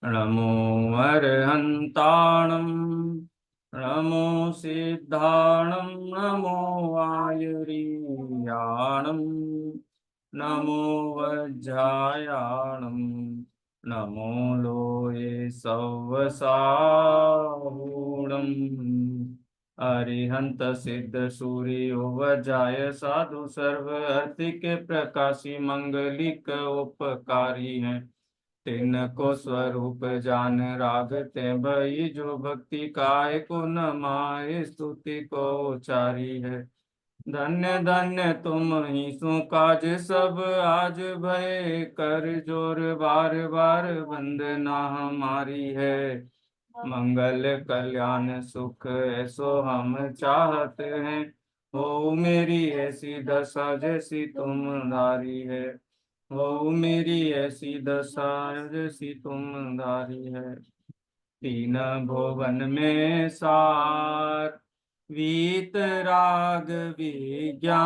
नमो अर्हन्ताणं नमो सिद्धाणं नमो आयुर्याणं नमो वज्रायाणं नमो लोये सवसाहूणम् अरिहंत सिद्ध सूर्यो वज्राय साधु सर्व अर्थिक प्रकाशी मंगलिक उपकारी हैं। तिनको स्वरूप जान रागते भई जो भक्ति काय को न माए स्तुति को उचारी है। धन्य धन्य तुम ही सु काज सब आज भय कर जोर बार बार वंदना हमारी है। मंगल कल्याण सुख ऐसो हम चाहते हैं। हो मेरी ऐसी दशा जैसी तुम्हारी है। हो मेरी ऐसी दशा जैसी तुम्हारी है। तीन भुवन में सार वीत राग विज्ञानता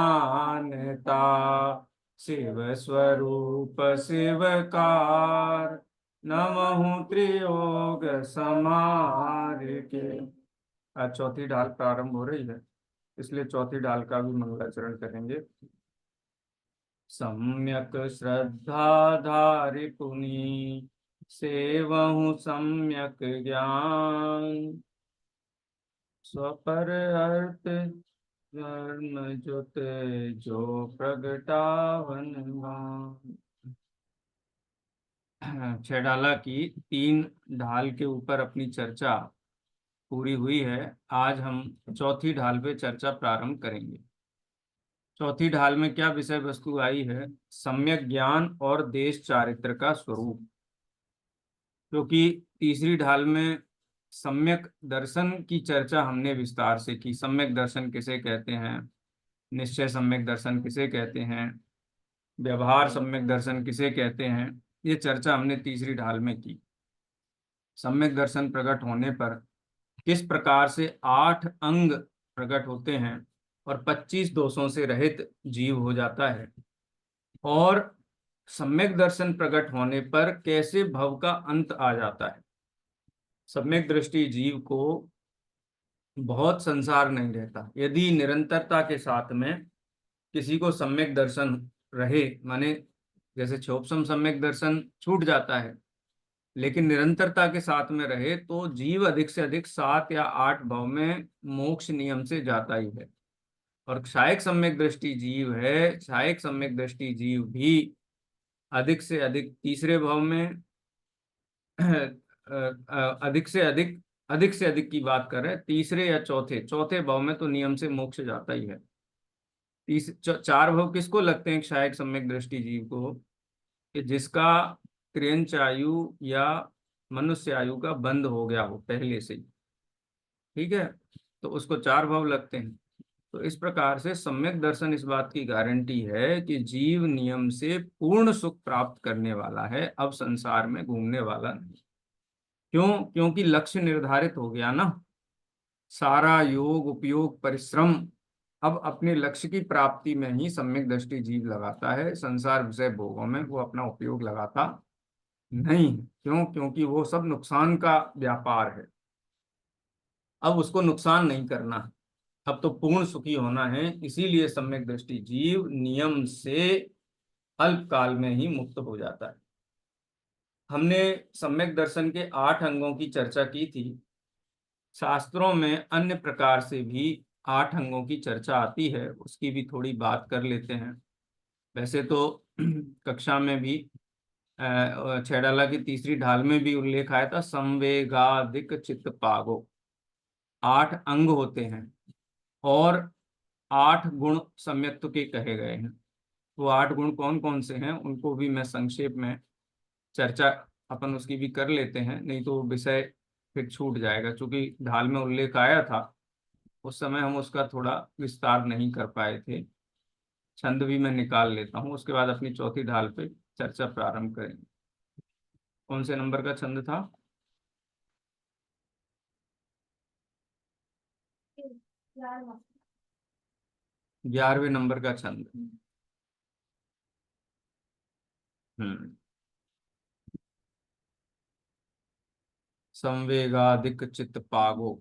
शिव स्वरूप शिवकार नमः त्रियोग समार के। आज चौथी ढाल प्रारंभ हो रही है, इसलिए चौथी ढाल का भी मंगलाचरण करेंगे। सम्यक श्रद्धाधारि पुनि सेवहु सम्यक ज्ञान स्वपर अर्थ धर्म जुत जो प्रगटावन भान। छह ढाला की तीन ढाल के ऊपर अपनी चर्चा पूरी हुई है। आज हम चौथी ढाल पे चर्चा प्रारंभ करेंगे। चौथी ढाल में क्या विषय वस्तु आई है? सम्यक ज्ञान और देश चारित्र का स्वरूप। क्योंकि तीसरी ढाल में सम्यक दर्शन की चर्चा हमने विस्तार से की। सम्यक दर्शन किसे कहते हैं, निश्चय सम्यक दर्शन किसे कहते हैं, व्यवहार सम्यक दर्शन किसे कहते हैं, ये चर्चा हमने तीसरी ढाल में की। सम्यक दर्शन प्रकट होने पर किस प्रकार से 8 अंग प्रकट होते हैं और 25 दोषों से रहित जीव हो जाता है, और सम्यक दर्शन प्रकट होने पर कैसे भव का अंत आ जाता है। सम्यक दृष्टि जीव को बहुत संसार नहीं रहता। यदि निरंतरता के साथ में किसी को सम्यक दर्शन रहे, माने जैसे क्षोभसम सम्यक दर्शन छूट जाता है, लेकिन निरंतरता के साथ में रहे तो जीव अधिक से अधिक 7 या 8 भाव में मोक्ष नियम से जाता ही है। और क्षायक सम्यक दृष्टि जीव है, क्षायक सम्यक दृष्टि जीव भी अधिक से अधिक तीसरे भाव में अधिक से अधिक की बात कर रहे हैं, तीसरे या चौथे चौथे भाव में तो नियम से मोक्ष जाता ही है। चार भाव किसको लगते हैं? क्षायक सम्यक दृष्टि जीव को, कि जिसका क्रियंच आयु या मनुष्य आयु का बंद हो गया हो पहले से ही, ठीक है, तो उसको चार भाव लगते हैं। तो इस प्रकार से सम्यक दर्शन इस बात की गारंटी है कि जीव नियम से पूर्ण सुख प्राप्त करने वाला है, अब संसार में घूमने वाला नहीं। क्यों? क्योंकि लक्ष्य निर्धारित हो गया ना। सारा योग उपयोग परिश्रम अब अपने लक्ष्य की प्राप्ति में ही सम्यक दृष्टि जीव लगाता है। संसार विषय भोगों में वो अपना उपयोग लगाता नहीं। क्यों? क्योंकि वो सब नुकसान का व्यापार है। अब उसको नुकसान नहीं करना, अब तो पूर्ण सुखी होना है। इसीलिए सम्यक दृष्टि जीव नियम से अल्प काल में ही मुक्त हो जाता है। हमने सम्यक दर्शन के 8 अंगों की चर्चा की थी। शास्त्रों में अन्य प्रकार से भी 8 अंगों की चर्चा आती है, उसकी भी थोड़ी बात कर लेते हैं। वैसे तो कक्षा में भी छह डाला की तीसरी ढाल में भी उल्लेख आया था, संवेगादिक चित्त पागो। 8 अंग होते हैं और 8 गुण सम्यक्त्व के कहे गए हैं। वो 8 गुण कौन कौन से हैं उनको भी मैं संक्षेप में चर्चा अपन उसकी भी कर लेते हैं, नहीं तो विषय फिर छूट जाएगा। क्योंकि ढाल में उल्लेख आया था, उस समय हम उसका थोड़ा विस्तार नहीं कर पाए थे। छंद भी मैं निकाल लेता हूँ, उसके बाद अपनी चौथी ढाल पे चर्चा प्रारंभ करेंगे। कौन से नंबर का छंद था? 11वें नंबर का छंद। हम्म। संवेगाधिक चित्त पागो।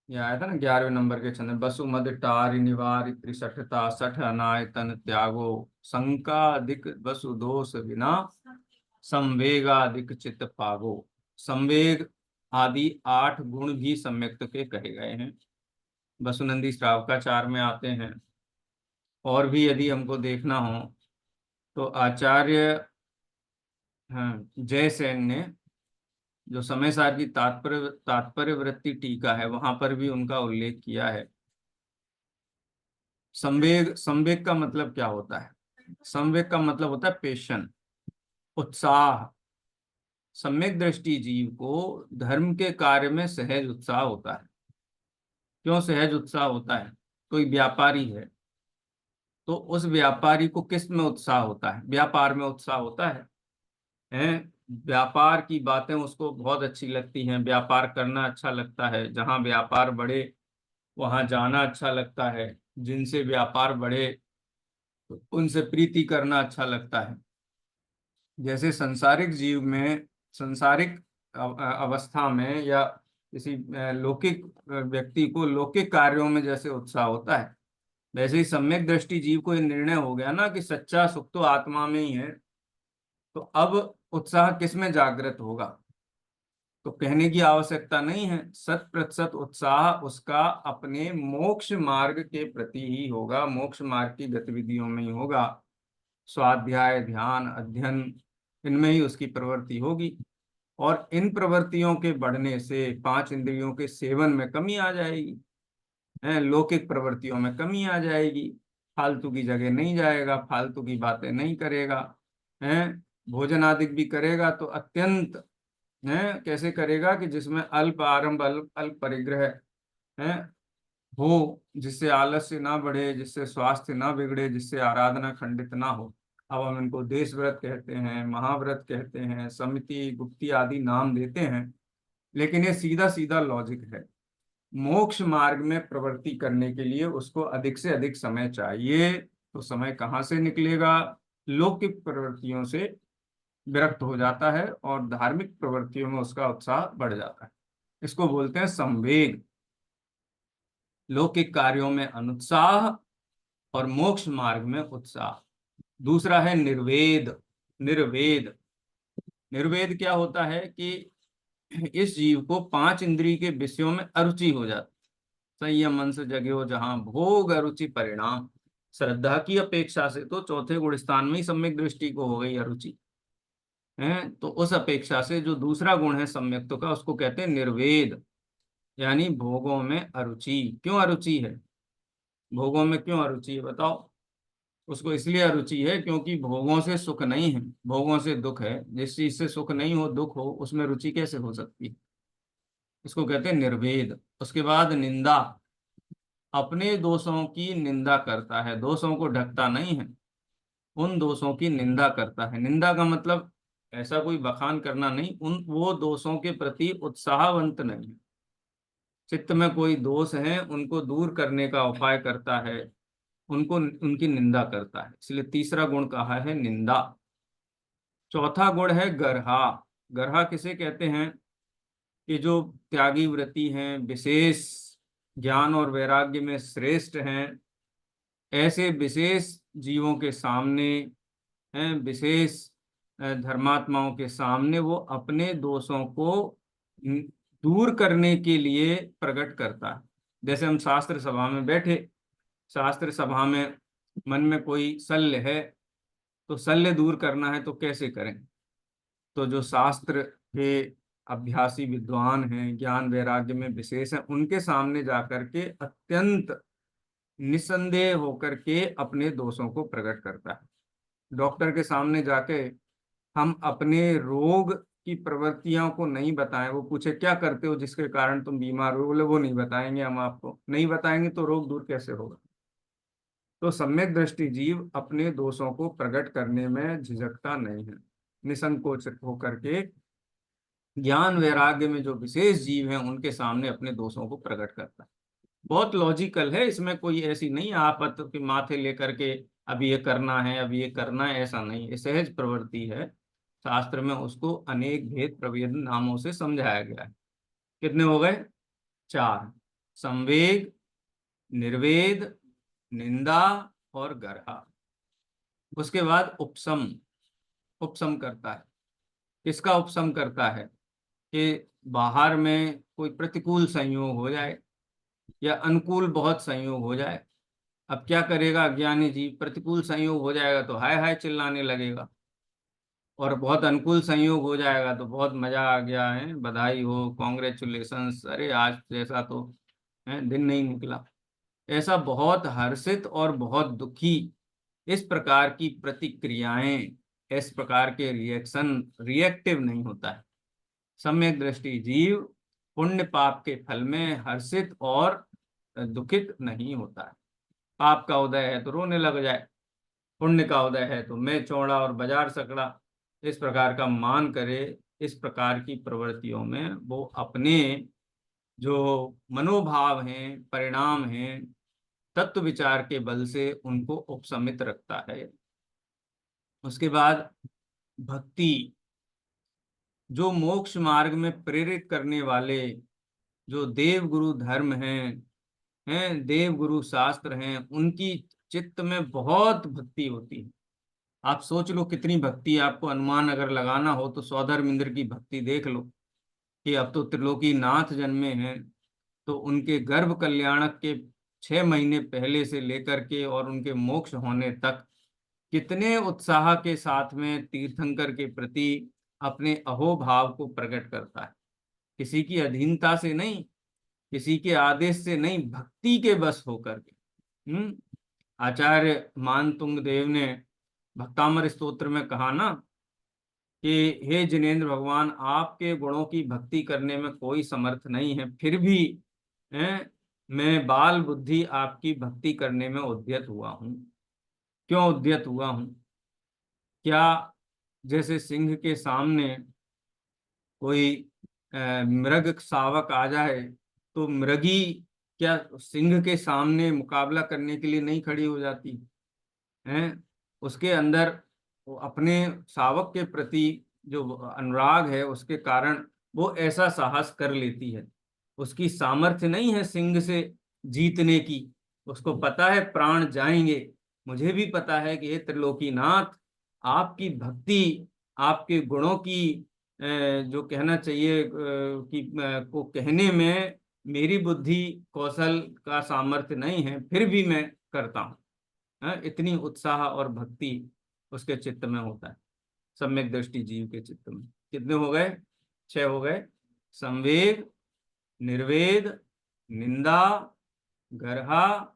ये आया था ना 11वें नंबर के छंद में, वसुमद टारि निवारि त्रिसठता सठ अनायतन त्यागो, शंका अधिक वसु दोष बिना संवेगाधिक चित्त पागो। संवेग आदि 8 गुण भी सम्यक्त के कहे गए हैं, वसुनंदी श्रावकाचार में आते हैं। और भी यदि हमको देखना हो तो आचार्य जयसेन ने जो समय सार की तात्पर्य वृत्ति टीका है वहां पर भी उनका उल्लेख किया है। संवेग, संवेग का मतलब क्या होता है? संवेग का मतलब होता है पेशन, उत्साह। सम्यक दृष्टि जीव को धर्म के कार्य में सहज उत्साह होता है। क्यों सहज उत्साह होता है? कोई व्यापारी है तो उस व्यापारी को किस में उत्साह होता है? व्यापार में उत्साह होता है। व्यापार की बातें उसको बहुत अच्छी लगती हैं, व्यापार करना अच्छा लगता है, जहां व्यापार बढ़े वहां जाना अच्छा लगता है, जिनसे व्यापार बढ़े उनसे प्रीति करना अच्छा लगता है। जैसे संसारिक जीव में, संसारिक अवस्था में या किसी लौकिक व्यक्ति को लौकिक कार्यों में जैसे उत्साह होता है, वैसे ही सम्यक दृष्टि जीव को ये निर्णय हो गया ना कि सच्चा सुख तो आत्मा में ही है, तो अब उत्साह किस में जागृत होगा? तो कहने की आवश्यकता नहीं है, 100% उत्साह उसका अपने मोक्ष मार्ग के प्रति ही होगा, मोक्ष मार्ग की गतिविधियों में ही होगा। स्वाध्याय, ध्यान, अध्ययन, इनमें ही उसकी प्रवृत्ति होगी। और इन प्रवृत्तियों के बढ़ने से 5 इंद्रियों के सेवन में कमी आ जाएगी, लौकिक प्रवृत्तियों में कमी आ जाएगी, फालतू की जगह नहीं जाएगा, फालतू की बातें नहीं करेगा, है भोजन आदि भी करेगा तो अत्यंत कैसे करेगा कि जिसमें अल्प आरंभ, अल्प अल्प परिग्रह है हो, जिससे आलस्य ना बढ़े, जिससे स्वास्थ्य ना बिगड़े, जिससे आराधना खंडित ना हो। अब हम इनको देश व्रत कहते हैं, महाव्रत कहते हैं, समिति, गुप्ती आदि नाम देते हैं, लेकिन ये सीधा सीधा लॉजिक है। मोक्ष मार्ग में प्रवृत्ति करने के लिए उसको अधिक से अधिक समय चाहिए, तो समय कहाँ से निकलेगा? लौकिक प्रवृत्तियों से विरक्त हो जाता है और धार्मिक प्रवृत्तियों में उसका उत्साह बढ़ जाता है। इसको बोलते हैं संवेग। लौकिक कार्यों में अनुत्साह और मोक्ष मार्ग में उत्साह। दूसरा है निर्वेद। निर्वेद, निर्वेद क्या होता है कि इस जीव को 5 इंद्रिय के विषयों में अरुचि हो जाती। संयम मन से जगे हो जहां भोग अरुचि परिणाम। श्रद्धा की अपेक्षा से तो चौथे गुण स्थान में ही सम्यक दृष्टि को हो गई अरुचि है, तो उस अपेक्षा से जो दूसरा गुण है सम्यक्त्व का, उसको कहते हैं निर्वेद, यानी भोगों में अरुचि। क्यों अरुचि है? भोगों में क्यों अरुचि है बताओ? उसको इसलिए अरुचि है क्योंकि भोगों से सुख नहीं है, भोगों से दुख है। जिस चीज से सुख नहीं हो, दुख हो, उसमें रुचि कैसे हो सकती है? इसको कहते हैं निर्वेद। उसके बाद निंदा, अपने दोषों की निंदा करता है, दोषों को ढकता नहीं है, उन दोषों की निंदा करता है। निंदा का मतलब ऐसा कोई बखान करना नहीं, उन वो दोषों के प्रति उत्साहवंत नहीं, चित्त में कोई दोष है उनको दूर करने का उपाय करता है, उनको उनकी निंदा करता है। इसलिए तीसरा गुण कहा है निंदा। चौथा गुण है गर्हा। गर्हा किसे कहते हैं? कि जो त्यागी व्रती हैं, विशेष ज्ञान और वैराग्य में श्रेष्ठ हैं, ऐसे विशेष जीवों के सामने हैं, विशेष धर्मात्माओं के सामने वो अपने दोषों को दूर करने के लिए प्रकट करता है। जैसे हम शास्त्र सभा में बैठे, शास्त्र सभा में मन में कोई शल्य है, तो शल्य दूर करना है तो कैसे करें? तो जो शास्त्र के अभ्यासी विद्वान हैं, ज्ञान वैराग्य में विशेष हैं, उनके सामने जाकर के अत्यंत निसंदेह होकर के अपने दोषों को प्रकट करता है। डॉक्टर के सामने जाके हम अपने रोग की प्रवृत्तियों को नहीं बताएं, वो पूछे क्या करते हो जिसके कारण तुम बीमार हो, बोले वो नहीं बताएंगे, हम आपको नहीं बताएंगे तो रोग दूर कैसे होगा? तो सम्यक दृष्टि जीव अपने दोषों को प्रकट करने में झिझकता नहीं है, निसंकोच होकर के ज्ञान वैराग्य में जो विशेष जीव हैं उनके सामने अपने दोषों को प्रकट करता है। बहुत लॉजिकल है, इसमें कोई ऐसी नहीं आपत के माथे लेकर के अब ये करना है, अब ये करना है, ऐसा नहीं, ये सहज प्रवृत्ति है। शास्त्र में उसको अनेक भेद प्रभेद नामों से समझाया गया है। कितने हो गए? 4। संवेग, निर्वेद, निंदा और गर्हा। उसके बाद उपशम। उपशम करता है। किसका उपशम करता है? कि बाहर में कोई प्रतिकूल संयोग हो जाए या अनुकूल बहुत संयोग हो जाए। अब क्या करेगा अज्ञानी जीव? प्रतिकूल संयोग हो जाएगा तो हाय हाय चिल्लाने लगेगा, और बहुत अनुकूल संयोग हो जाएगा तो बहुत मजा आ गया है, बधाई हो, कॉन्ग्रेचुलेशंस, अरे आज जैसा तो दिन नहीं निकला। ऐसा बहुत हर्षित और बहुत दुखी, इस प्रकार की प्रतिक्रियाएं, इस प्रकार के रिएक्शन रिएक्टिव नहीं होता है। सम्यक दृष्टि जीव पुण्य पाप के फल में हर्षित और दुखित नहीं होता है। पाप का उदय है तो रोने लग जाए, पुण्य का उदय है तो मैं चौड़ा और बाजार सकड़ा, इस प्रकार का मान करे। इस प्रकार की प्रवृत्तियों में वो अपने जो मनोभाव हैं, परिणाम हैं, तत्व विचार के बल से उनको उपशमित रखता है। उसके बाद भक्ति, जो मोक्ष मार्ग में प्रेरित करने वाले जो देव गुरु धर्म हैं देव गुरु शास्त्र हैं, उनकी चित्त में बहुत भक्ति होती है। आप सोच लो कितनी भक्ति। आपको अनुमान अगर लगाना हो तो सौधर्म इंद्र की भक्ति देख लो, कि अब तो त्रिलोकी नाथ जन्मे हैं, तो उनके गर्भ कल्याणक के 6 महीने पहले से लेकर के और उनके मोक्ष होने तक कितने उत्साह के साथ में तीर्थंकर के प्रति अपने अहोभाव को प्रकट करता है। किसी की अधीनता से नहीं, किसी के आदेश से नहीं, भक्ति के बस होकर के। आचार्य मानतुंग देव ने भक्तामर स्तोत्र में कहा ना कि हे जिनेंद्र भगवान, आपके गुणों की भक्ति करने में कोई समर्थ नहीं है, फिर भी मैं बाल बुद्धि आपकी भक्ति करने में उद्यत हुआ हूँ। क्यों उद्यत हुआ हूँ? क्या जैसे सिंह के सामने कोई मृग शावक आ जाए तो मृगी क्या सिंह के सामने मुकाबला करने के लिए नहीं खड़ी हो जाती है? उसके अंदर वो अपने शावक के प्रति जो अनुराग है उसके कारण वो ऐसा साहस कर लेती है। उसकी सामर्थ्य नहीं है सिंह से जीतने की, उसको पता है प्राण जाएंगे। मुझे भी पता है कि हे त्रिलोकीनाथ, आपकी भक्ति, आपके गुणों की जो कहना चाहिए कि को कहने में मेरी बुद्धि कौशल का सामर्थ्य नहीं है, फिर भी मैं करता हूँ। इतनी उत्साह और भक्ति उसके चित्त में होता है, सम्यक दृष्टि जीव के चित्त में। कितने हो गए? 6 हो गए। संवेग, निर्वेद, निंदा, गर्हा,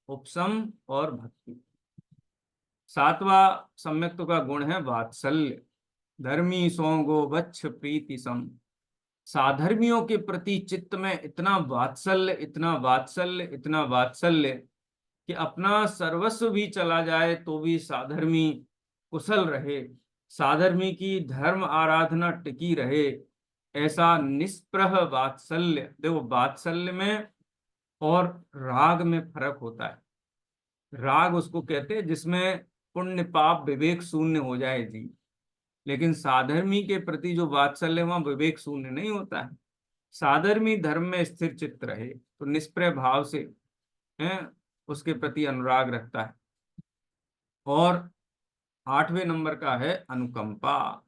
उपशम और भक्ति। 7वां सम्यक्त्व का गुण है वात्सल्य। धर्मी सौगो वच्छ प्रीति सम। साधर्मियों के प्रति चित्त में इतना वात्सल्य, इतना वात्सल्य, इतना वात्सल्य कि अपना सर्वस्व भी चला जाए तो भी साधर्मी कुशल रहे, साधर्मी की धर्म आराधना टिकी रहे, ऐसा निष्प्रह वात्सल्य। देखो, वात्सल्य में और राग में फर्क होता है। राग उसको कहते हैं जिसमें पुण्य पाप विवेक शून्य हो जाए जी, लेकिन साधर्मी के प्रति जो वात्सल्य वहां विवेक शून्य नहीं होता है। साधर्मी धर्म में स्थिर चित्त रहे तो निष्प्रय भाव से है उसके प्रति अनुराग रखता है। और 8वें नंबर का है अनुकंपा।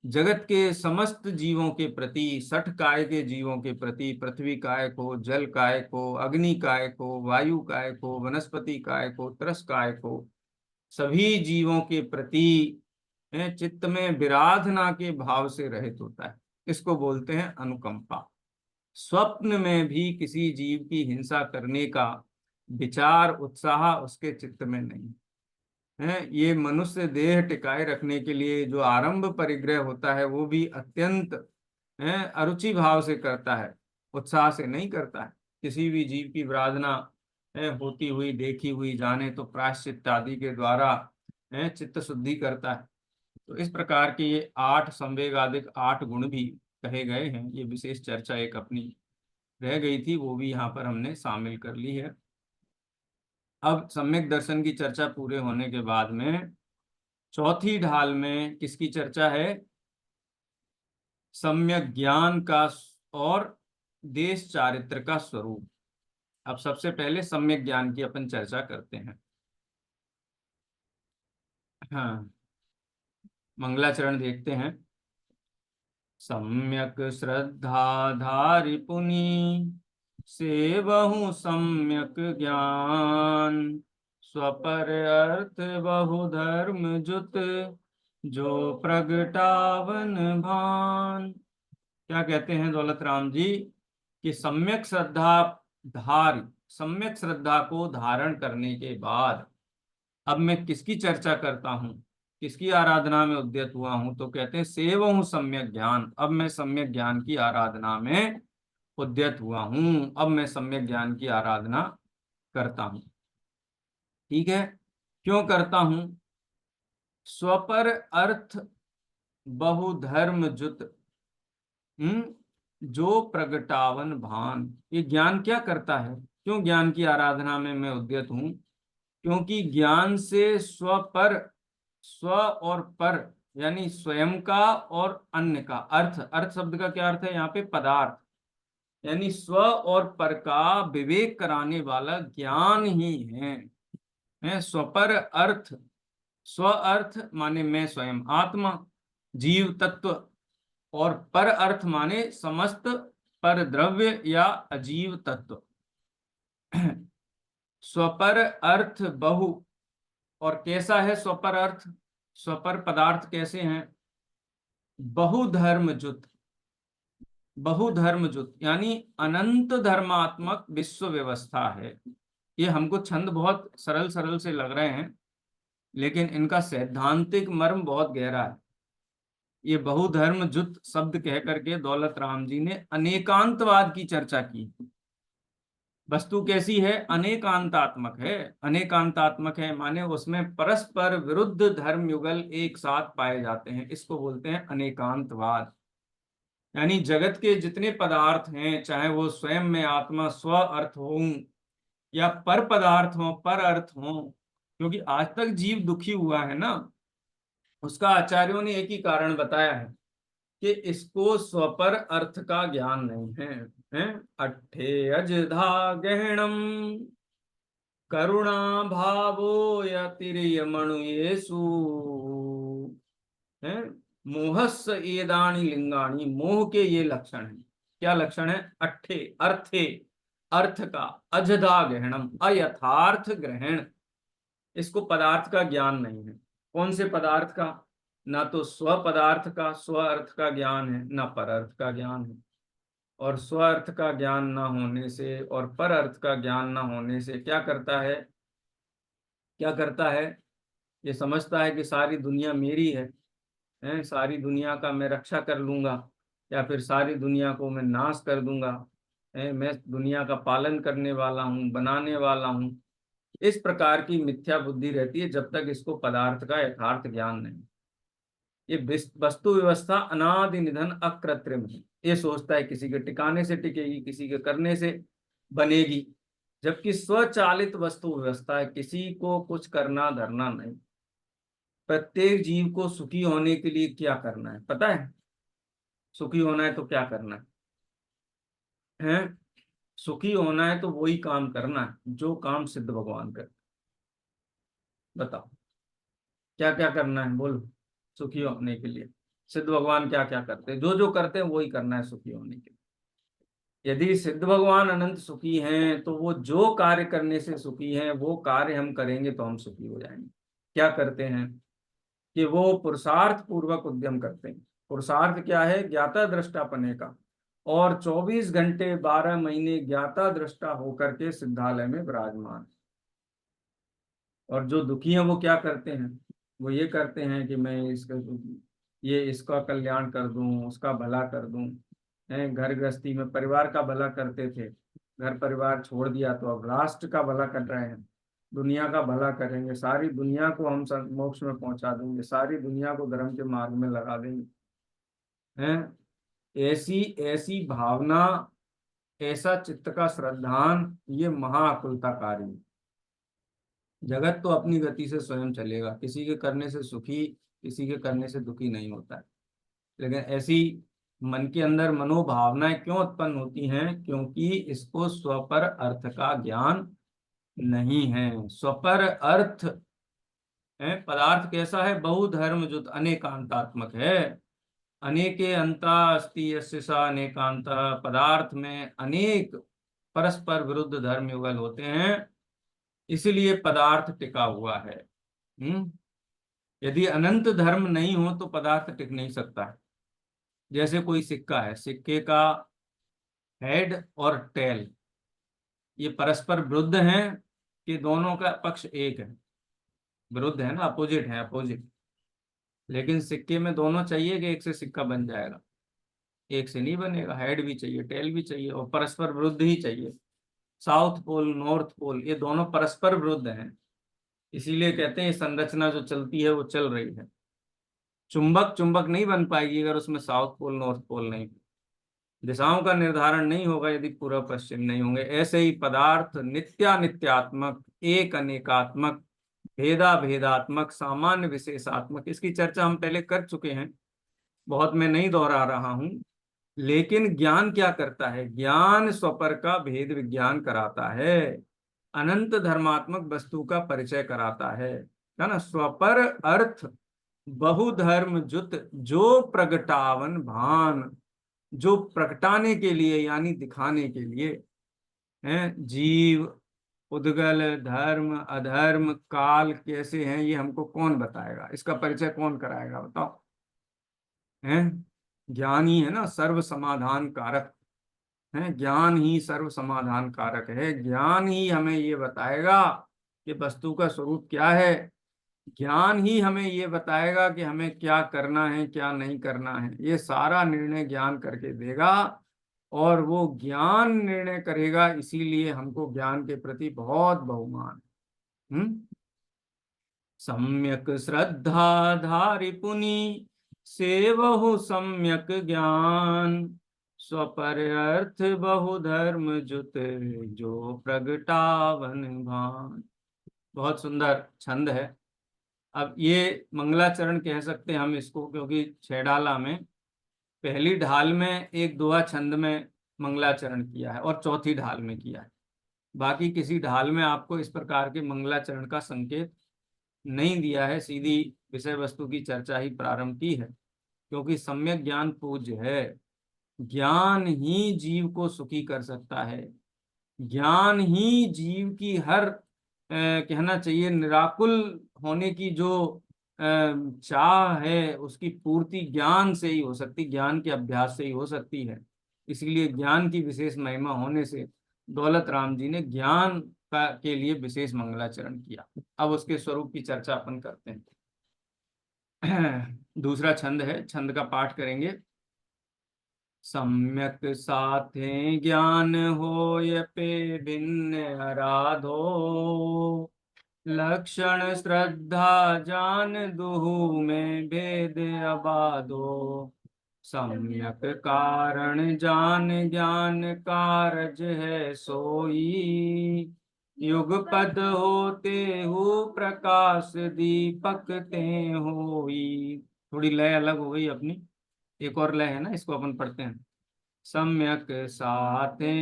जगत के समस्त जीवों के प्रति, 60 काय के जीवों के प्रति, पृथ्वी काय को, जल काय को, अग्नि काय को, वायु काय को, वनस्पति काय को, त्रस काय को, सभी जीवों के प्रति चित्त में विराधना के भाव से रहित होता है। इसको बोलते हैं अनुकंपा। स्वप्न में भी किसी जीव की हिंसा करने का विचार, उत्साह उसके चित्त में नहीं है। ये मनुष्य देह टिकाए रखने के लिए जो आरंभ परिग्रह होता है वो भी अत्यंत अरुचि भाव से करता है, उत्साह से नहीं करता है। किसी भी जीव की विराधना होती हुई देखी हुई जाने तो प्रायश्चित आदि के द्वारा चित्त शुद्धि करता है। तो इस प्रकार के ये 8 संवेगादिक 8 गुण भी कहे गए हैं। ये विशेष चर्चा एक अपनी रह गई थी, वो भी यहाँ पर हमने शामिल कर ली है। अब सम्यक दर्शन की चर्चा पूरे होने के बाद में चौथी ढाल में किसकी चर्चा है? सम्यक ज्ञान का और देश चारित्र का स्वरूप। अब सबसे पहले सम्यक ज्ञान की अपन चर्चा करते हैं। हाँ, मंगलाचरण देखते हैं। सम्यक श्रद्धाधारि पुनि सेवहु सम्यक ज्ञान, स्वपर अर्थ बहु धर्म जुत, जो प्रगटावन भान। क्या कहते हैं दौलत राम जी कि सम्यक श्रद्धा को धारण करने के बाद अब मैं किसकी चर्चा करता हूँ, किसकी आराधना में उद्यत हुआ हूं, तो कहते हैं सेव हूँ सम्यक ज्ञान। अब मैं सम्यक ज्ञान की आराधना में उद्यत हुआ हूं, अब मैं सम्यक ज्ञान की आराधना करता हूं। ठीक है, क्यों करता हूं? स्वपर अर्थ बहुधर्म जुत, जो प्रगटावन भान। ये ज्ञान क्या करता है? क्यों ज्ञान की आराधना में मैं उद्यत हूं? क्योंकि ज्ञान से स्व और पर यानी स्वयं का और अन्य का अर्थ शब्द का क्या अर्थ है यहाँ पे? पदार्थ। यानी स्व और पर का विवेक कराने वाला ज्ञान ही है स्वपर अर्थ। स्व अर्थ माने मैं स्वयं आत्मा जीव तत्व, और पर अर्थ माने समस्त पर द्रव्य या अजीव तत्व। स्वपर अर्थ बहु, और कैसा है स्वपर अर्थ? स्वपर पदार्थ कैसे हैं? बहुधर्मजुत। बहुधर्मजुत यानी अनंत धर्मात्मक विश्व व्यवस्था है। ये हमको छंद बहुत सरल सरल से लग रहे हैं, लेकिन इनका सैद्धांतिक मर्म बहुत गहरा है। ये बहुधर्मजुत शब्द कह करके दौलत राम जी ने अनेकांतवाद की चर्चा की। वस्तु कैसी है? अनेकांतात्मक है। अनेकांतात्मक है माने उसमें परस्पर विरुद्ध धर्म युगल एक साथ पाए जाते हैं, इसको बोलते हैं अनेकांतवाद। यानी जगत के जितने पदार्थ हैं, चाहे वो स्वयं में आत्मा स्व अर्थ हो या पर पदार्थ हो पर अर्थ हो, क्योंकि आज तक जीव दुखी हुआ है ना, उसका आचार्यों ने एक ही कारण बताया है कि इसको स्वपर अर्थ का ज्ञान नहीं है, हैं? अट्ठे अजधा गहणम करुणा भावो यतिर्यमणुयेषु, हैं? मोहस्स एदानी लिंगानी, मोह के ये लक्षण हैं। क्या लक्षण है? अट्ठे अर्थे, अर्थ का, अजदा गहणम अयथार्थ ग्रहण। इसको पदार्थ का ज्ञान नहीं है। कौन से पदार्थ का? ना तो स्व पदार्थ का, स्व अर्थ का ज्ञान है, ना पर अर्थ का ज्ञान है। और स्व अर्थ का ज्ञान ना होने से और पर अर्थ का ज्ञान ना होने से क्या करता है? क्या करता है? ये समझता है कि सारी दुनिया मेरी है, सारी दुनिया का मैं रक्षा कर लूंगा, या फिर सारी दुनिया को मैं नाश कर दूंगा, मैं दुनिया का पालन करने वाला हूँ, बनाने वाला हूँ। इस प्रकार की मिथ्या बुद्धि रहती है जब तक इसको पदार्थ का यथार्थ ज्ञान नहीं। ये वस्तु व्यवस्था अनादि निधन अकृत्रिम है। ये सोचता है किसी के टिकाने से टिकेगी, किसी के करने से बनेगी, जबकि स्वचालित वस्तु व्यवस्था है, किसी को कुछ करना धरना नहीं। प्रत्येक जीव को सुखी होने के लिए क्या करना है पता है? सुखी होना है तो क्या करना है? सुखी होना है तो वही काम करना है जो काम सिद्ध भगवान करते। बताओ क्या क्या करना है, बोलो। सुखी होने के लिए सिद्ध भगवान क्या क्या करते हैं? जो जो करते हैं वही करना है सुखी होने के लिए। यदि सिद्ध भगवान अनंत सुखी हैं तो वो जो कार्य करने से सुखी हैं वो कार्य हम करेंगे तो हम सुखी हो जाएंगे। क्या करते हैं कि वो पुरुषार्थ पूर्वक उद्यम करते हैं। पुरुषार्थ क्या है? ज्ञाता दृष्टा पने का, और 24 घंटे 12 महीने ज्ञाता दृष्टा होकर के सिद्धालय में विराजमान। और जो दुखी हैं वो क्या करते हैं? वो ये करते हैं कि मैं इसका, ये इसका कल्याण कर दूं, उसका भला कर दूं। हैं, घर गृहस्थी में परिवार का भला करते थे, घर परिवार छोड़ दिया तो अब राष्ट्र का भला कर रहे हैं, दुनिया का भला करेंगे, सारी दुनिया को हम मोक्ष में पहुंचा देंगे, सारी दुनिया को धर्म के मार्ग में लगा देंगे। हैं, ऐसी ऐसी भावना, ऐसा चित्त का श्रद्धान, ये महाकुलताकारी है। जगत तो अपनी गति से स्वयं चलेगा, किसी के करने से सुखी, किसी के करने से दुखी नहीं होता है। लेकिन ऐसी मन के अंदर मनोभावनाएं क्यों उत्पन्न होती हैं? क्योंकि इसको स्वपर अर्थ का ज्ञान नहीं है। स्वपर अर्थ है पदार्थ कैसा है? बहुधर्म जुत अनेकांतात्मक है। अनेके अंता अस्ति यस्य सा अनेकांता। पदार्थ में अनेक परस्पर विरुद्ध धर्म युगल होते हैं, इसलिए पदार्थ टिका हुआ है। यदि अनंत धर्म नहीं हो तो पदार्थ टिक नहीं सकता है। जैसे कोई सिक्का है, सिक्के का हेड और टेल ये परस्पर विरुद्ध हैं कि दोनों का पक्ष एक है? विरुद्ध है ना, अपोजिट है, अपोजिट। लेकिन सिक्के में दोनों चाहिए कि एक से सिक्का बन जाएगा? एक से नहीं बनेगा। हेड भी चाहिए, टेल भी चाहिए, और परस्पर विरुद्ध ही चाहिए। साउथ पोल, नॉर्थ पोल, ये दोनों परस्पर विरुद्ध हैं। इसीलिए कहते हैं ये संरचना जो चलती है वो चल रही है। चुंबक चुंबक नहीं बन पाएगी अगर उसमें साउथ पोल नॉर्थ पोल नहीं। दिशाओं का निर्धारण नहीं होगा यदि पूर्व पश्चिम नहीं होंगे। ऐसे ही पदार्थ नित्यानित्यात्मक, एक अनेकात्मक, भेदा भेदात्मक, सामान्य विशेषात्मक, इसकी चर्चा हम पहले कर चुके हैं, बहुत मैं नहीं दोहरा रहा हूं। लेकिन ज्ञान क्या करता है? ज्ञान स्वपर का भेद विज्ञान कराता है, अनंत धर्मात्मक वस्तु का परिचय कराता है ना। स्वपर अर्थ बहुधर्म जुत जो प्रगटावन भान, जो प्रगटाने के लिए यानी दिखाने के लिए है। जीव, उद्गल, धर्म, अधर्म, काल कैसे हैं ये हमको कौन बताएगा? इसका परिचय कौन कराएगा बताओ? है ज्ञान ही है ना सर्व समाधान कारक है। ज्ञान ही सर्व समाधान कारक है। ज्ञान ही हमें ये बताएगा कि वस्तु का स्वरूप क्या है। ज्ञान ही हमें ये बताएगा कि हमें क्या करना है क्या नहीं करना है। ये सारा निर्णय ज्ञान करके देगा, और वो ज्ञान निर्णय करेगा, इसीलिए हमको ज्ञान के प्रति बहुत बहुमान। सम्यक श्रद्धा धारि पुनि सेवहु सम्यक ज्ञान, स्वपर अर्थ बहुधर्म जुत जो प्रगटावन भान। बहुत सुंदर छंद है। अब ये मंगलाचरण कह सकते हैं हम इसको, क्योंकि छेडाला में पहली ढाल में एक दोहा छंद में मंगलाचरण किया है और चौथी ढाल में किया है। बाकी किसी ढाल में आपको इस प्रकार के मंगलाचरण का संकेत नहीं दिया है। सीधी विषय वस्तु की चर्चा ही प्रारंभ की है, क्योंकि सम्यक ज्ञान पूज्य है। ज्ञान ही जीव को सुखी कर सकता है। ज्ञान ही जीव की हर कहना चाहिए निराकुल होने की जो चाह है उसकी पूर्ति ज्ञान से ही हो सकती, ज्ञान के अभ्यास से ही हो सकती है। इसलिए ज्ञान की विशेष महिमा होने से दौलत राम जी ने ज्ञान का के लिए विशेष मंगलाचरण किया। अब उसके स्वरूप की चर्चा अपन करते हैं। दूसरा छंद है, छंद का पाठ करेंगे। सम्यक साथे ज्ञान होय पे भिन्न आराधो, लक्षण श्रद्धा जान दुहु में भेद अबाधो, सम्यक कारण जान ज्ञान कारज है सोई, युगपद होते हो प्रकाश दीपक ते होई। थोड़ी लय अलग हो गई अपनी, एक और लय है ना, इसको अपन पढ़ते हैं। सम्यक साथे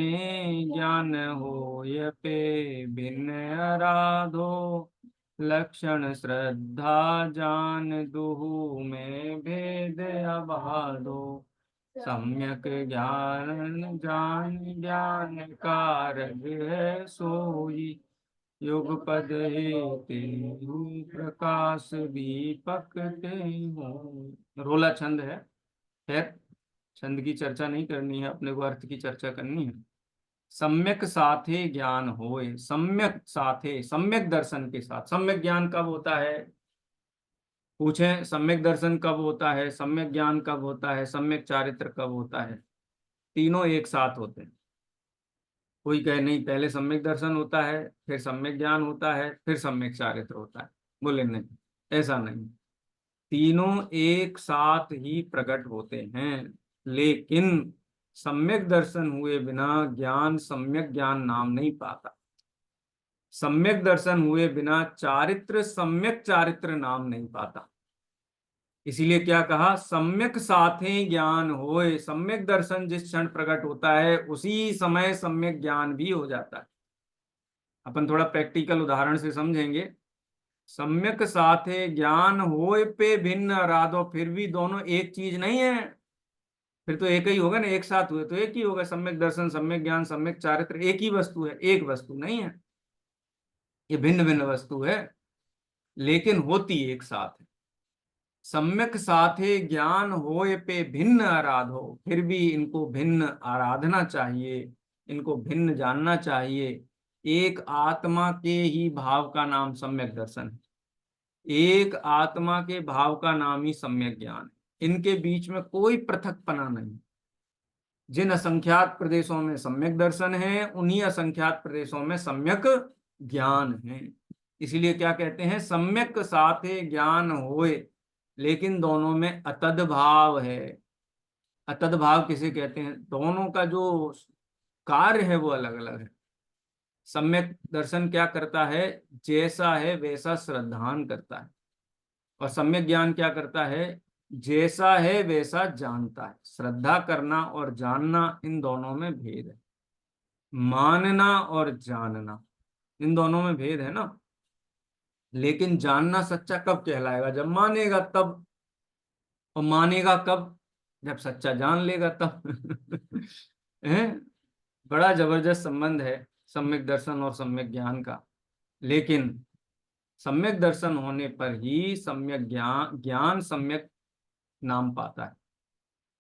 ज्ञान होय पे भिन्न आराधो, लक्षण श्रद्धा जान दुहु में भेद अबाधो, सम्यक ज्ञान जान ज्ञान कारज है सोई, युगपद हेते प्रकाश दीपक ते हो। रोला छंद है। खैर छंद की चर्चा नहीं करनी है, अपने को अर्थ की चर्चा करनी है। सम्यक साथे ज्ञान होए, सम्यक साथे सम्यक दर्शन के साथ। सम्यक ज्ञान कब होता है? पूछें सम्यक दर्शन कब होता है, सम्यक ज्ञान कब होता है, सम्यक चारित्र कब होता है? तीनों एक साथ होते हैं। कोई कहे नहीं पहले सम्यक दर्शन होता है, फिर सम्यक ज्ञान होता है, फिर सम्यक चारित्र होता है। बोले नहीं, ऐसा नहीं। तीनों एक साथ ही प्रकट होते हैं, लेकिन सम्यक दर्शन हुए बिना ज्ञान सम्यक ज्ञान नाम नहीं पाता। सम्यक दर्शन हुए बिना चारित्र सम्यक चारित्र नाम नहीं पाता। इसीलिए क्या कहा, सम्यक साथे ज्ञान होए। सम्यक दर्शन जिस क्षण प्रकट होता है उसी समय सम्यक ज्ञान भी हो जाता है। अपन थोड़ा प्रैक्टिकल उदाहरण से समझेंगे। सम्यक साथे ज्ञान होए पे भिन्न आराधो, फिर भी दोनों एक चीज नहीं है। फिर तो एक ही होगा ना, एक साथ हुए तो एक ही होगा। सम्यक दर्शन, सम्यक ज्ञान, सम्यक चारित्र एक ही वस्तु है, एक वस्तु नहीं है। ये भिन्न भिन्न वस्तु है, लेकिन होती एक साथ है। सम्यक साथे ज्ञान होए पे भिन्न आराधो, फिर भी इनको भिन्न आराधना चाहिए, इनको भिन्न जानना चाहिए। एक आत्मा के ही भाव का नाम सम्यक दर्शन है, एक आत्मा के भाव का नाम ही सम्यक ज्ञान है। इनके बीच में कोई पृथकपना नहीं। जिन असंख्यात प्रदेशों में सम्यक दर्शन है, उन्हीं असंख्यात प्रदेशों में सम्यक ज्ञान है। इसीलिए क्या कहते हैं, सम्यक साथे ज्ञान होए, लेकिन दोनों में अतद भाव है। अतद भाव किसे कहते हैं, दोनों का जो कार्य है वो अलग अलग है। सम्यक दर्शन क्या करता है, जैसा है वैसा श्रद्धान करता है, और सम्यक ज्ञान क्या करता है, जैसा है वैसा जानता है। श्रद्धा करना और जानना, इन दोनों में भेद है। मानना और जानना, इन दोनों में भेद है ना। लेकिन जानना सच्चा कब कहलाएगा, जब मानेगा तब। और मानेगा कब, जब सच्चा जान लेगा तब। है, बड़ा जबरदस्त संबंध है सम्यक दर्शन और सम्यक ज्ञान का। लेकिन सम्यक दर्शन होने पर ही सम्यक ज्ञान ज्ञान सम्यक नाम पाता है।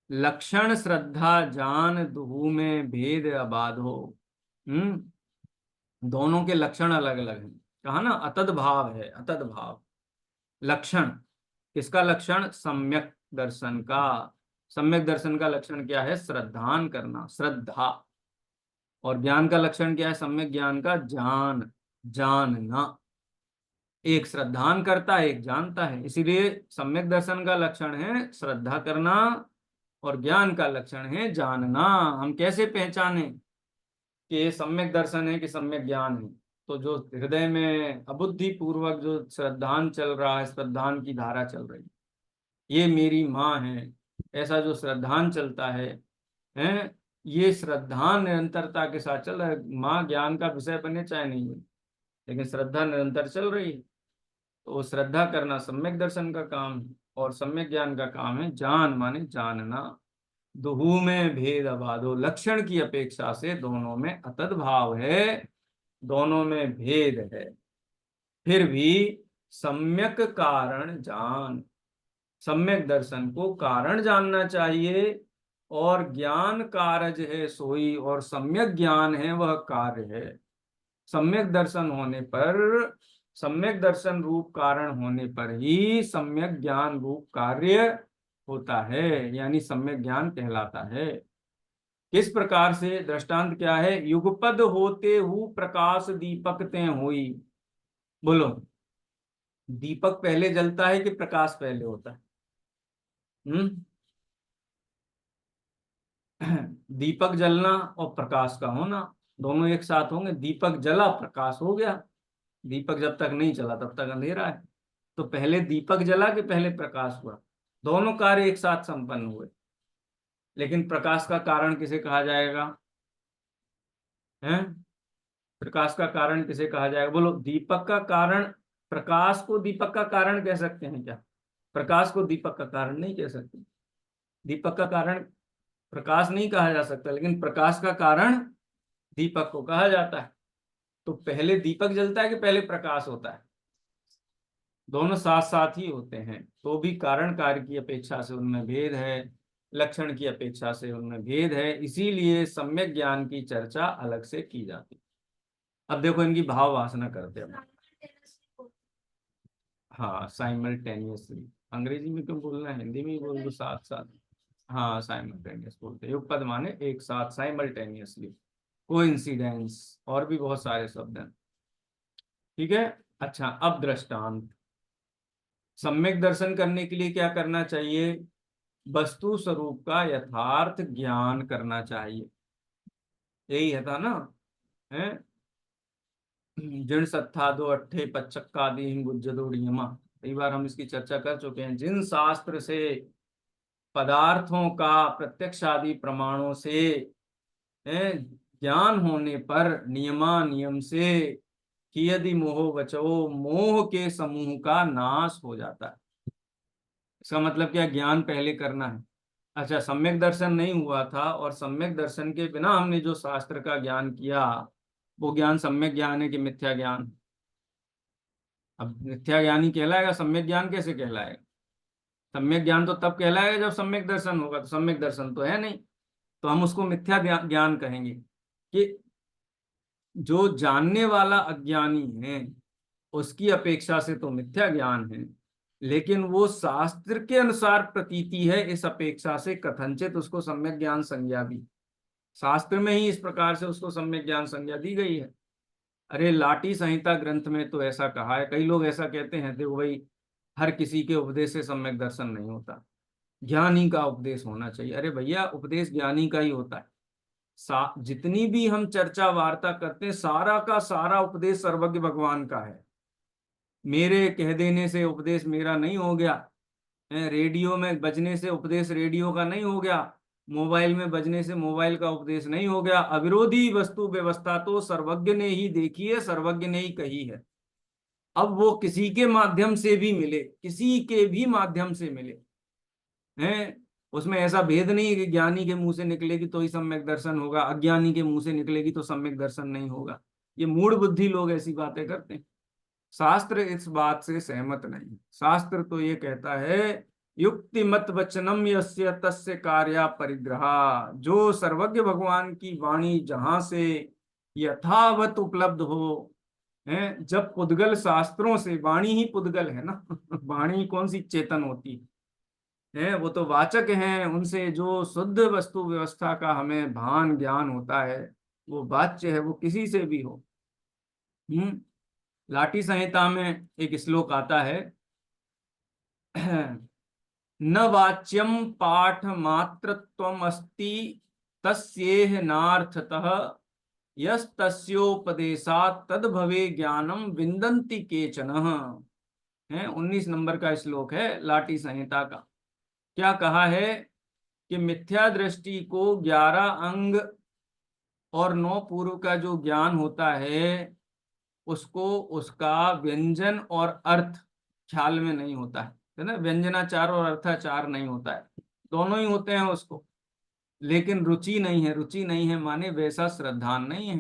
लक्षण श्रद्धा जान दुहु में भेद अबाध हो। दोनों के लक्षण अलग अलग हैं। कहा ना, अतद भाव है, अतद भाव। लक्षण, किसका लक्षण, सम्यक दर्शन का। सम्यक दर्शन का लक्षण क्या है, श्रद्धान करना, श्रद्धा। और ज्ञान का लक्षण क्या है, सम्यक ज्ञान का जान, जानना। एक श्रद्धान करता है, एक जानता है। इसीलिए सम्यक दर्शन का लक्षण है श्रद्धा करना, और ज्ञान का लक्षण है जानना। हम कैसे पहचाने कि ये सम्यक दर्शन है कि सम्यक ज्ञान है, तो जो हृदय में अबुद्धि पूर्वक जो श्रद्धान चल रहा है, श्रद्धान की धारा चल रही है, ये मेरी माँ है, ऐसा जो श्रद्धान चलता है, ये श्रद्धान निरंतरता के साथ चल रहा है। माँ ज्ञान का विषय बने चाहे नहीं है, लेकिन श्रद्धा निरंतर चल रही है। तो श्रद्धा करना सम्यक दर्शन का काम है, और सम्यक ज्ञान का काम है जान, माने जानना। दुहु में भेद अबाधो, लक्षण की अपेक्षा से दोनों में अतद भाव है, दोनों में भेद है। फिर भी सम्यक कारण जान, सम्यक दर्शन को कारण जानना चाहिए। और ज्ञान कारज है सोई, और सम्यक ज्ञान है वह कार्य है। सम्यक दर्शन होने पर, सम्यक दर्शन रूप कारण होने पर ही सम्यक ज्ञान रूप कार्य होता है, यानी सम्यक ज्ञान कहलाता है। किस प्रकार से, दृष्टांत क्या है, युगपद होते हु प्रकाश दीपक ते हुई। बोलो, दीपक पहले जलता है कि प्रकाश पहले होता है? हम्म। दीपक जलना और प्रकाश का होना दोनों एक साथ होंगे। दीपक जला, प्रकाश हो गया। दीपक जब तक नहीं चला तब तक अंधेरा है। तो पहले दीपक जला कि पहले प्रकाश हुआ? दोनों कार्य एक साथ संपन्न हुए। लेकिन प्रकाश का कारण किसे कहा जाएगा, हैं? प्रकाश का कारण किसे कहा जाएगा, बोलो? दीपक का कारण, प्रकाश को दीपक का कारण कह सकते हैं क्या? प्रकाश को दीपक का कारण नहीं कह सकते। दीपक का कारण प्रकाश नहीं कहा जा सकता, लेकिन प्रकाश का कारण दीपक को कहा जाता है। तो पहले दीपक जलता है कि पहले प्रकाश होता है? दोनों साथ साथ ही होते हैं। तो भी कारण कार्य की अपेक्षा से उनमें भेद है, लक्षण की अपेक्षा से उनमें भेद है। इसीलिए सम्यक ज्ञान की चर्चा अलग से की जाती है। अब देखो इनकी भाव वासना करते हैं। हाँ, साइमल्टेनियसली। अंग्रेजी में क्यों बोलना है, हिंदी में ही बोल दो साथ साथ। हाँ, साइमल्टेनियस बोलते हैं। युगपद माने एक साथ, साइमल्टेनियसली, कोइंसिडेंस, और भी बहुत सारे शब्द हैं। ठीक है। अच्छा, अब दृष्टांत। सम्यक दर्शन करने के लिए क्या करना चाहिए, वस्तु स्वरूप का यथार्थ ज्ञान करना चाहिए। यही है था ना, है? जड़ सत्था दो अट्ठे पचक्का दी गुज्जदोड़ियमा, कई बार हम इसकी चर्चा कर चुके हैं। जिन शास्त्र से पदार्थों का प्रत्यक्ष आदि प्रमाणों से ज्ञान होने पर नियम से कि यदि मोह बचो, मोह के समूह का नाश हो जाता है। इसका मतलब क्या, ज्ञान पहले करना है। अच्छा, सम्यक दर्शन नहीं हुआ था और सम्यक दर्शन के बिना हमने जो शास्त्र का ज्ञान किया, वो ज्ञान सम्यक ज्ञान है कि मिथ्या ज्ञान? अब मिथ्या ज्ञानी कहलाएगा, सम्यक ज्ञान कैसे कहलाएगा? सम्यक ज्ञान तो तब कहलाएगा जब सम्यक दर्शन होगा, तो सम्यक दर्शन तो है नहीं, तो हम उसको मिथ्या ज्ञान कहेंगे। कि जो जानने वाला अज्ञानी है उसकी अपेक्षा से तो मिथ्या ज्ञान है, लेकिन वो शास्त्र के अनुसार प्रतीति है, इस अपेक्षा से कथनचित उसको सम्यक ज्ञान संज्ञा भी, शास्त्र में ही इस प्रकार से उसको सम्यक ज्ञान संज्ञा दी गई है। अरे लाटी संहिता ग्रंथ में तो ऐसा कहा है। कई लोग ऐसा कहते हैं, देखो भाई, हर किसी के उपदेश से सम्यक दर्शन नहीं होता, ज्ञानी का उपदेश होना चाहिए। अरे भैया, उपदेश ज्ञानी का ही होता है। जितनी भी हम चर्चा वार्ता करते हैं, सारा का सारा उपदेश सर्वज्ञ भगवान का है। मेरे कह देने से उपदेश मेरा नहीं हो गया, रेडियो में बजने से उपदेश रेडियो का नहीं हो गया, मोबाइल में बजने से मोबाइल का उपदेश नहीं हो गया। अविरोधी वस्तु व्यवस्था तो सर्वज्ञ ने ही देखी है, सर्वज्ञ ने ही कही है। अब वो किसी के माध्यम से भी मिले, किसी के भी माध्यम से मिले, हैं, उसमें ऐसा भेद नहीं है कि ज्ञानी के मुंह से निकलेगी तो ही सम्यक दर्शन होगा, अज्ञानी के मुंह से निकलेगी तो सम्यक दर्शन नहीं होगा। ये मूढ़ बुद्धि लोग ऐसी बातें करते हैं। शास्त्र इस बात से सहमत नहीं। शास्त्र तो ये कहता है, युक्ति मत वचनम यस्य तस्य कार्या परिग्रहा। जो सर्वज्ञ भगवान की वाणी जहां से यथावत उपलब्ध हो, है, जब पुद्गल शास्त्रों से, वाणी ही पुद्गल है ना वाणी कौन सी चेतन होती है, वो तो वाचक हैं, उनसे जो शुद्ध वस्तु व्यवस्था का हमें भान ज्ञान होता है, वो वाच्य है, वो किसी से भी हो। लाटी संहिता में एक श्लोक आता है, न वाच्यम पाठ मात्रत्वम अस्ति तस्येह नार्थतः यस्तस्योपदेशात् तद भवे ज्ञानम विन्दन्ति केचन है। 19 नंबर का श्लोक है लाटी संहिता का। क्या कहा है कि मिथ्या दृष्टि को 11 अंग और 9 पूर्व का जो ज्ञान होता है, उसको उसका व्यंजन और अर्थ ख्याल में नहीं होता है ना। व्यंजनाचार और अर्थाचार नहीं होता है, दोनों ही होते हैं उसको, लेकिन रुचि नहीं है। रुचि नहीं है माने वैसा श्रद्धान नहीं है,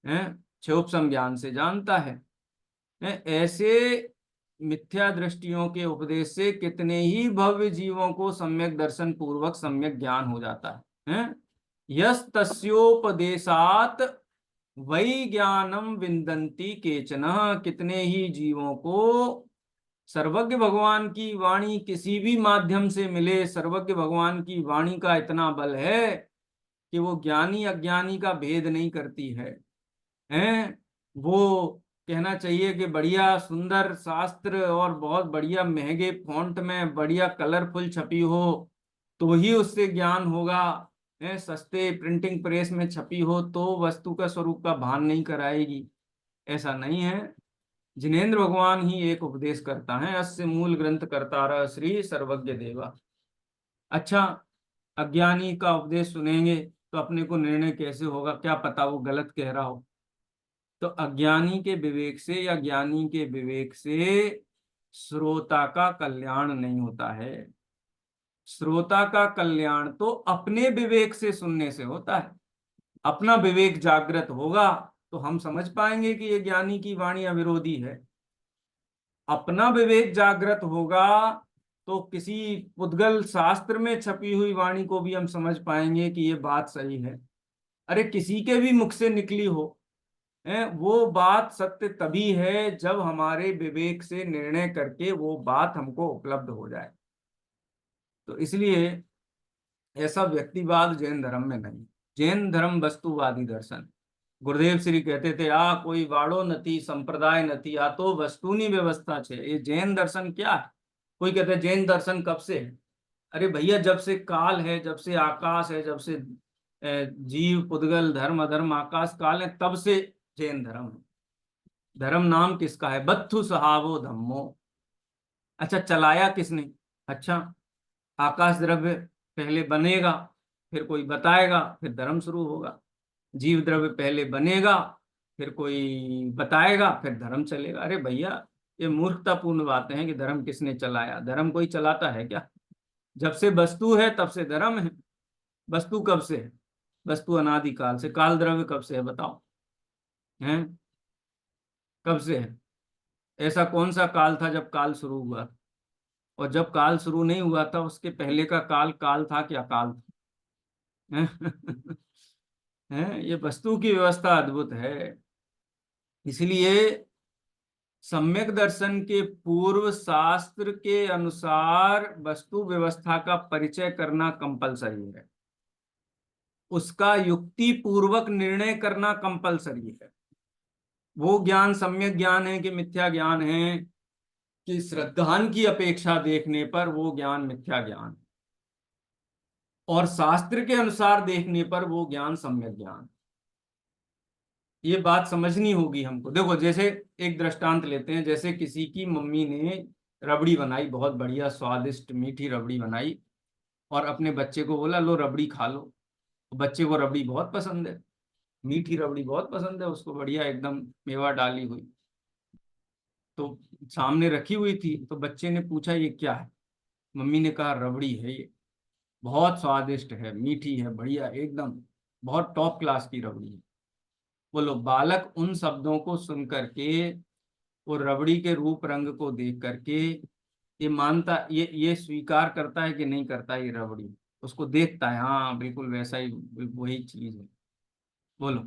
हैं, क्षोभसम ज्ञान से जानता है। ऐसे मिथ्या दृष्टियों के उपदेश से कितने ही भव्य जीवों को सम्यक दर्शन पूर्वक सम्यक ज्ञान हो जाता है, हैं? यस तस्योपदेशात वही ज्ञानम विन्दन्ति केचन। कितने ही जीवों को सर्वज्ञ भगवान की वाणी किसी भी माध्यम से मिले, सर्वज्ञ भगवान की वाणी का इतना बल है कि वो ज्ञानी अज्ञानी का भेद नहीं करती है, हैं? वो कहना चाहिए कि बढ़िया सुंदर शास्त्र और बहुत बढ़िया महंगे फॉन्ट में बढ़िया कलरफुल छपी हो तो ही उससे ज्ञान होगा, है, सस्ते प्रिंटिंग प्रेस में छपी हो तो वस्तु का स्वरूप का भान नहीं कराएगी। ऐसा नहीं है। जिनेन्द्र भगवान ही एक उपदेश करता है, अस्य मूल ग्रंथ कर्तारः श्री सर्वज्ञ देवा। अच्छा, अज्ञानी का उपदेश सुनेंगे तो अपने को निर्णय कैसे होगा, क्या पता वो गलत कह रहा हो। तो अज्ञानी के विवेक से या ज्ञानी के विवेक से श्रोता का कल्याण नहीं होता है। श्रोता का कल्याण तो अपने विवेक से सुनने से होता है। अपना विवेक जागृत होगा तो हम समझ पाएंगे कि ये ज्ञानी की वाणी अविरोधी है। अपना विवेक जागृत होगा तो किसी पुद्गल शास्त्र में छपी हुई वाणी को भी हम समझ पाएंगे कि ये बात सही है। अरे किसी के भी मुख से निकली हो, वो बात सत्य तभी है जब हमारे विवेक से निर्णय करके वो बात हमको उपलब्ध हो जाए। तो इसलिए ऐसा व्यक्तिवाद जैन धर्म में नहीं। जैन धर्म वस्तुवादी दर्शन। गुरुदेव श्री कहते थे, आ कोई वाड़ो नथी संप्रदाय नथी, आ तो वस्तुनी व्यवस्था छे। ये जैन दर्शन क्या है? कोई कहते हैं जैन दर्शन कब से है? अरे भैया, जब से काल है, जब से आकाश है, जब से जीव पुद्गल धर्म अधर्म आकाश काल है, तब से जैन धर्म है। धर्म नाम किसका है? बत्थु सहावो धम्मो। अच्छा, चलाया किसने? अच्छा, आकाश द्रव्य पहले बनेगा, फिर कोई बताएगा, फिर धर्म शुरू होगा। जीव द्रव्य पहले बनेगा, फिर कोई बताएगा, फिर धर्म चलेगा। अरे भैया, ये मूर्खतापूर्ण बातें हैं कि धर्म किसने चलाया। धर्म कोई चलाता है क्या? जब से वस्तु है तब से धर्म है। वस्तु कब से है? वस्तु अनादिकाल से। काल द्रव्य कब से है बताओ? हैं? कब से है? ऐसा कौन सा काल था जब काल शुरू हुआ? और जब काल शुरू नहीं हुआ था उसके पहले का काल काल था क्या? काल था? हैं? हैं? ये वस्तु की व्यवस्था अद्भुत है। इसलिए सम्यक दर्शन के पूर्व शास्त्र के अनुसार वस्तु व्यवस्था का परिचय करना कंपलसरी है। उसका युक्ति पूर्वक निर्णय करना कंपलसरी है। वो ज्ञान सम्यक ज्ञान है कि मिथ्या ज्ञान है, कि श्रद्धान की अपेक्षा देखने पर वो ज्ञान मिथ्या ज्ञान, और शास्त्र के अनुसार देखने पर वो ज्ञान सम्यक ज्ञान। ये बात समझनी होगी हमको। देखो, जैसे एक दृष्टांत लेते हैं। जैसे किसी की मम्मी ने रबड़ी बनाई, बहुत बढ़िया स्वादिष्ट मीठी रबड़ी बनाई, और अपने बच्चे को बोला लो रबड़ी खा लो। बच्चे को रबड़ी बहुत पसंद है, मीठी रबड़ी बहुत पसंद है उसको, बढ़िया एकदम मेवा डाली हुई। तो सामने रखी हुई थी, तो बच्चे ने पूछा ये क्या है? मम्मी ने कहा रबड़ी है ये, बहुत स्वादिष्ट है, मीठी है, बढ़िया एकदम, बहुत टॉप क्लास की रबड़ी है। बोलो, बालक उन शब्दों को सुन करके, वो रबड़ी के रूप रंग को देख करके, ये मानता, ये स्वीकार करता है कि नहीं करता? ये रबड़ी उसको देखता है, हाँ बिल्कुल वैसा ही, वही चीज है। बोलो,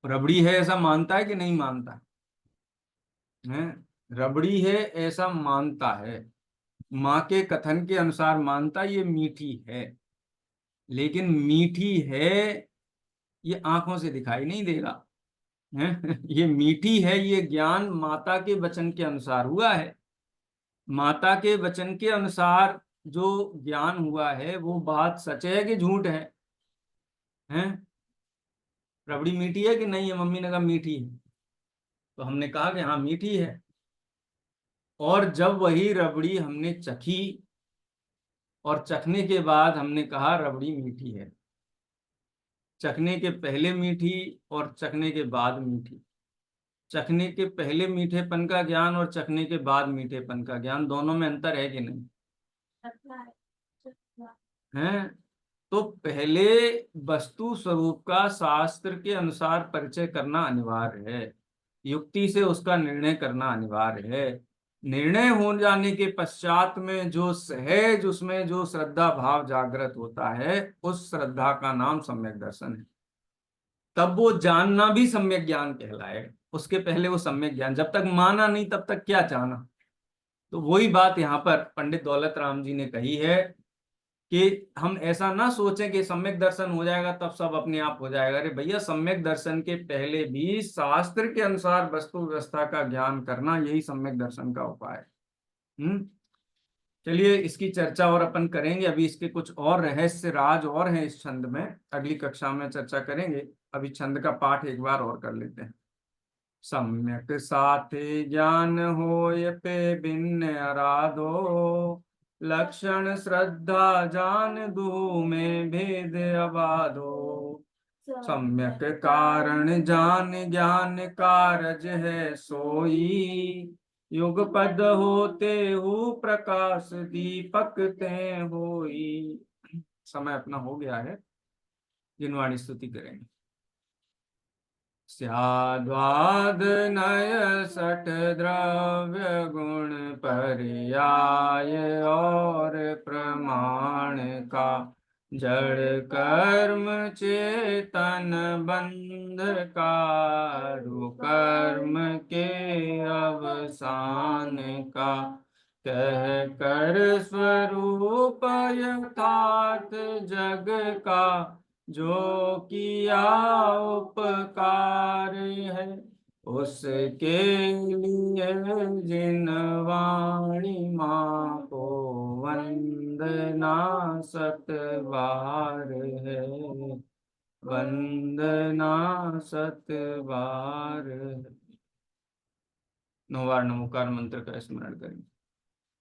रबड़ी है ऐसा मानता है कि नहीं मानता है? रबड़ी है ऐसा मानता है, माँ के कथन के अनुसार मानता, ये मीठी है। लेकिन मीठी है, ये आंखों से दिखाई नहीं देगा। हैं? ये मीठी है, ये ज्ञान माता के वचन के अनुसार हुआ है। माता के वचन के अनुसार जो ज्ञान हुआ है वो बात सच है कि झूठ है? हैं? रबड़ी मीठी है कि नहीं है? मम्मी ने कहा मीठी है, तो हमने कहा कि हाँ मीठी है। और जब वही रबड़ी हमने चखी, और चखने के बाद हमने कहा रबड़ी मीठी है। चखने के पहले मीठी और चखने के बाद मीठी। चखने के पहले मीठेपन का ज्ञान और चखने के बाद मीठेपन का ज्ञान, दोनों में अंतर है कि नहीं? है। तो पहले वस्तु स्वरूप का शास्त्र के अनुसार परिचय करना अनिवार्य है, युक्ति से उसका निर्णय करना अनिवार्य है। निर्णय हो जाने के पश्चात में जो सहज उसमें जो श्रद्धा भाव जागृत होता है, उस श्रद्धा का नाम सम्यक दर्शन है। तब वो जानना भी सम्यक ज्ञान कहलाएगा। उसके पहले वो सम्यक ज्ञान, जब तक माना नहीं तब तक क्या जाना। तो वही बात यहाँ पर पंडित दौलत राम जी ने कही है कि हम ऐसा ना सोचें कि सम्यक दर्शन हो जाएगा तब सब अपने आप हो जाएगा। अरे भैया, सम्यक दर्शन के पहले भी शास्त्र के अनुसार वस्तु व्यवस्था का ज्ञान करना, यही सम्यक दर्शन का उपाय है। चलिए, इसकी चर्चा और अपन करेंगे। अभी इसके कुछ और रहस्य राज और हैं इस छंद में, अगली कक्षा में चर्चा करेंगे। अभी छंद का पाठ एक बार और कर लेते हैं। सम्यक साथे ज्ञान होय पे भिन्न आराधो, लक्षण श्रद्धा जान दू में भेद अबाधो। सम्यक कारण जान ज्ञान कारज है सोई, युग पद होते हु प्रकाश दीपक ते होई। समय अपना हो गया है, जिनवाणी स्तुति करेंगे। स्याद्वाद नय सठ द्रव्य गुण पर्याय और प्रमाण का, जड़ कर्म चेतन बंध कारू कर्म के अवसान का, कह कर स्वरूप यथार्थ जग का, जो किया उपकार है उसके लिए, जिन वाणी माँ को वंदना सत बार है, वंदना सत बार है। 9 बार नमोकार मंत्र का स्मरण करें।